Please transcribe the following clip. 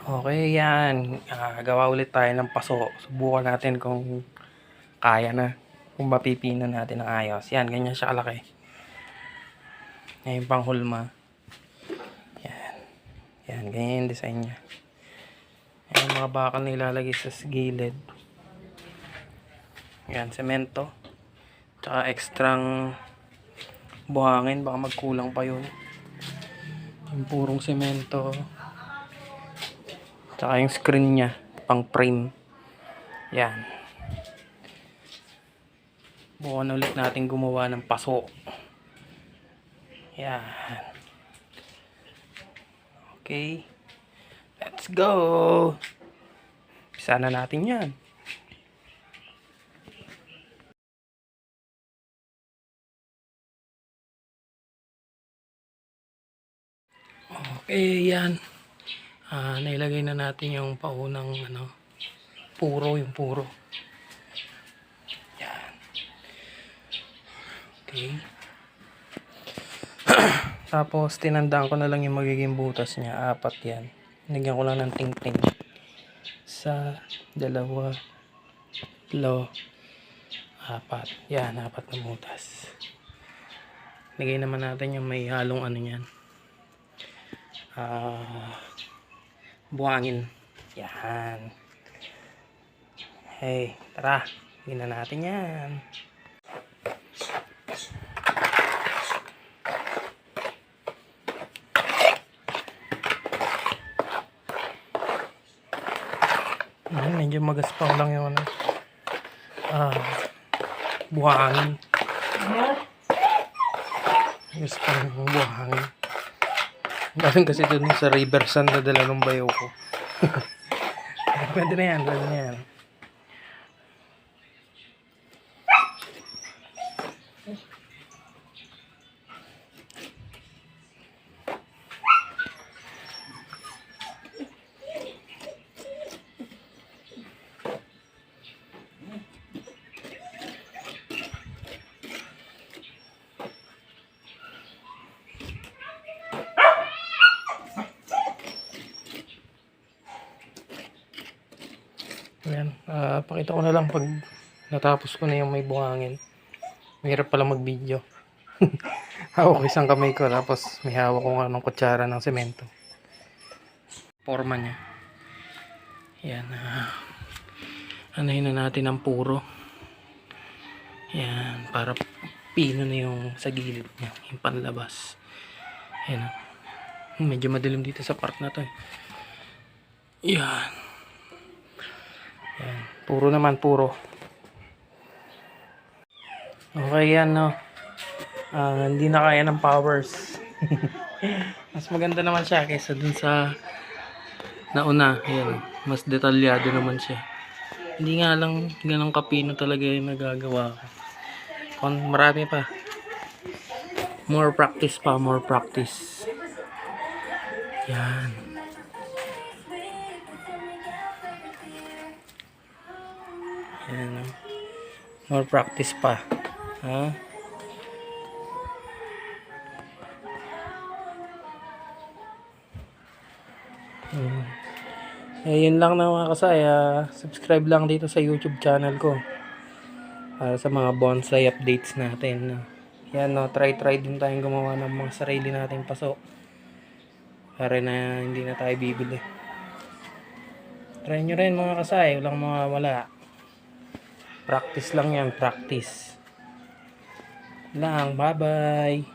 Okay, yan. Gawa ulit tayo ng paso. Subukan natin kung kaya na. Kung mapipino natin ng ayos. Yan, ganyan siya kalaki. Yan yung panghulma. Yan. Yan, ganyan yung design niya. Yan yung mga bakal na ilalagay sa gilid. Yan, semento. Tsaka ekstrang buhangin. Baka magkulang pa yun. Yung purong semento. Tsaka yung screen niya. Pang frame. Yan. Bukan ulit natin gumawa ng paso. Yan. Okay. Let's go. Pisa na natin yan. Okay, yan. Nailagay na natin yung paunang puro, yung puro. Yan. Okay. Tapos tinandaan ko na lang yung magiging butas niya. 4 yan. Nagyan ko lang ng ting-ting. 1, 2, 3, 4. Yan, 4 na butas. Lagay naman natin yung may halong ano yan. Buhangin. Yan. Hey, tara. Lagyan na natin yan. Medyo magaspang lang yung buhangin. Magaspang yung buhangin. Galing kasi dun sa river sand na dala ng bayo ko. Pwede na yan, pwede na yan. Ayan, pakita ko na lang pag natapos ko na yung may buhangin. Mahirap pala mag-video. Hawak ko isang kamay ko, tapos may hawak ko ng kutsara ng semento. Forma niya. Ayan, anahin na natin ang puro. Ayan, para pino na yung sa gilid niya, yung panlabas. Ayan, medyo madilim dito sa part na to. Ayan. Ayan, puro naman, puro. Okay yan, no. Hindi na kaya ng powers. Mas maganda naman siya kaysa dun sa nauna. Ayan, mas detalyado naman siya. Hindi nga lang ganang kapino talaga yung nagagawa ko. Kung marami pa. More practice pa, more practice. Yan. Ayan, more practice pa. Ha? Yun lang na mga kasay. Subscribe lang dito sa YouTube channel ko. Para sa mga bonsai updates natin. Yan, no, try din tayong gumawa ng mga sarili nating paso. Para na hindi na tayo bibili. Try nyo rin mga kasay. Walang mawawala. Practice lang yan, practice lang. Bye bye.